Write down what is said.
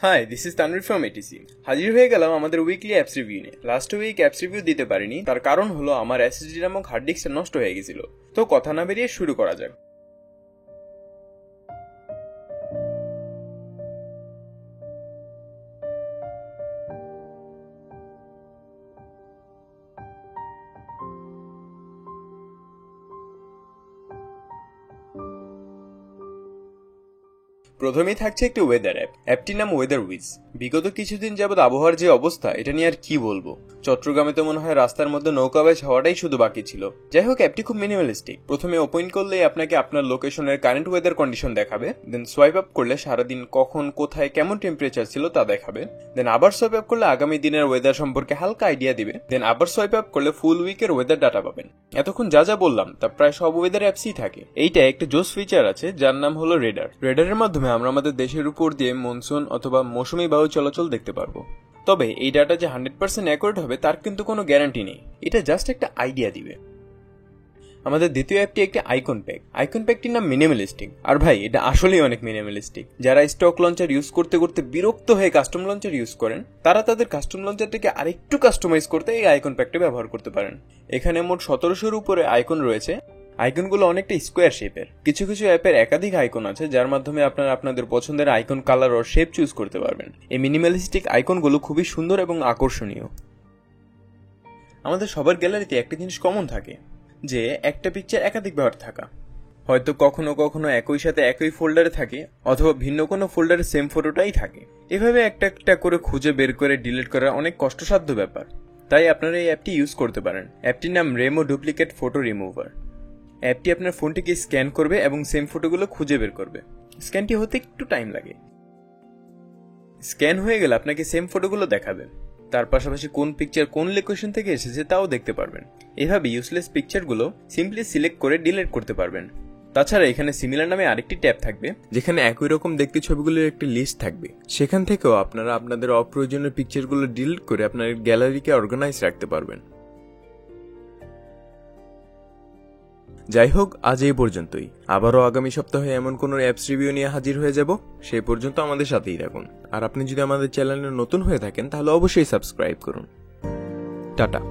High, this is Tanvir from ATC. হাজির হয়ে গেলাম আমাদের উইকলি অ্যাপস রিভিউ নিয়ে। লাস্ট উইক অ্যাপস রিভিউ দিতে পারিনি, তার কারণ হলো আমার এসএসডি নামক হার্ড ডিস্কটা নষ্ট হয়ে গেছিল। তো কথা না বেরিয়ে শুরু করা যাক। প্রথমেই থাকছে একটি ওয়েদার অ্যাপ। অ্যাপটির নাম ওয়েদার উইজ। বিগত কিছুদিন যাবৎ আবহাওয়ার যে অবস্থা, এটা নিয়ে আর কি বলবো। চট্টগ্রামে তো মনে হয় রাস্তার মধ্যে নৌকাবাজ হওয়াটাই শুধু বাকি ছিল। যাই হোক, অ্যাপটি খুব মিনিমালিস্টিক। প্রথমে ওপেন করলেই আপনাকে আপনার লোকেশনের কারেন্ট ওয়েদার কন্ডিশন দেখাবে, দেন সোয়াইপ আপ করলে সারাদিন কখন কোথায় কেমন টেম্পারেচার ছিল তা দেখাবে, দেন আবার সোয়াইপ আপ করলে আগামী দিনের ওয়েদার সম্পর্কে হালকা আইডিয়া দিবে, দেন আবার সোয়াইপ আপ করলে ফুল উইকের ওয়েদার ডাটা পাবেন। এতক্ষণ যা যা বললাম তা প্রায় সব ওয়েদার অ্যাপসই থাকে। এইটা একটা জোস ফিচার আছে যার নাম হলো রেডার। রেডারের মাধ্যমে আমরা আমাদের দেশের উপর দিয়ে মনসুন অথবা মৌসুমী বায়ু চলাচল দেখতে পারবো। তবে এই ডাটা যে 100% অ্যাকুরেট হবে তার কিন্তু কোনো গ্যারান্টি নেই। এটা জাস্ট একটা আইডিয়া দিবে। আমাদের দ্বিতীয় অ্যাপটি একটি আইকন প্যাক। আইকন প্যাকটির নাম মিনিমালিস্টিক। আর ভাই, এটা আসলেই অনেক মিনিমালিস্টিক। যারা স্টক লঞ্চার ইউজ করতে করতে বিরক্ত হয়ে কাস্টম লঞ্চার ইউজ করেন, তারা তাদের কাস্টম লঞ্চারটিকে আরেকটু কাস্টমাইজ করতে এই আইকন প্যাকটা ব্যবহার করতে পারেন। এখানে মোট 1700-র উপরে আইকন রয়েছে। আইকনগুলো অনেকটা স্কোয়ার শেপের। কিছু কিছু অ্যাপের একাধিক আইকন আছে যার মাধ্যমে আপনারা আপনাদের পছন্দের আইকন কালার ও শেপ চুজ করতে পারবেন। এই মিনিমালিস্টিক আইকনগুলো খুবই সুন্দর এবং আকর্ষণীয়। আমাদের সবার গ্যালারিতে একটা জিনিস কমন থাকে, যে একটা পিকচার একাধিকবার থাকা। হয়তো কখনো কখনো একই সাথে একই ফোল্ডারে থাকে, অথবা ভিন্ন কোনো ফোল্ডারে সেম ফটোটাই থাকে। এভাবে একটা একটা করে খুঁজে বের করে ডিলিট করা অনেক কষ্টসাধ্য ব্যাপার। তাই আপনারা এই অ্যাপটি ইউজ করতে পারেন। অ্যাপটির নাম রেমো ডুপ্লিকেট ফটো রিমুভার। অ্যাপটি আপনার ফোনটিকে স্ক্যান করবে এবং সেম ফটোগুলো খুঁজে বের করবে। স্ক্যানটি হতে একটু টাইম লাগে। স্ক্যান হয়ে গেলে আপনাকে সেম ফটোগুলো দেখাবে। তার পাশাপাশি কোন পিকচার কোন লোকেশন থেকে এসেছে তাও দেখতে পারবেন। এভাবে ইউজলেস পিকচারগুলো সিম্পলি সিলেক্ট করে ডিলিট করতে পারবেন। তাছাড়া এখানে সিমিলার নামে আরেকটি ট্যাব থাকবে, যেখানে একই রকম দেখতে ছবিগুলোর একটি লিস্ট থাকবে। সেখান থেকেও আপনারা আপনাদের অপ্রয়োজনীয় পিকচারগুলো ডিলিট করে আপনার গ্যালারিকে অর্গানাইজ রাখতে পারবেন। যাই হোক, আজ এই পর্যন্তই। আবারও আগামী সপ্তাহে এমন কোনো অ্যাপস রিভিউ নিয়ে হাজির হয়ে যাব। সেই পর্যন্ত আমাদের সাথেই থাকুন। আর আপনি যদি আমাদের চ্যানেলে নতুন হয়ে থাকেন তাহলে অবশ্যই সাবস্ক্রাইব করুন। টাটা।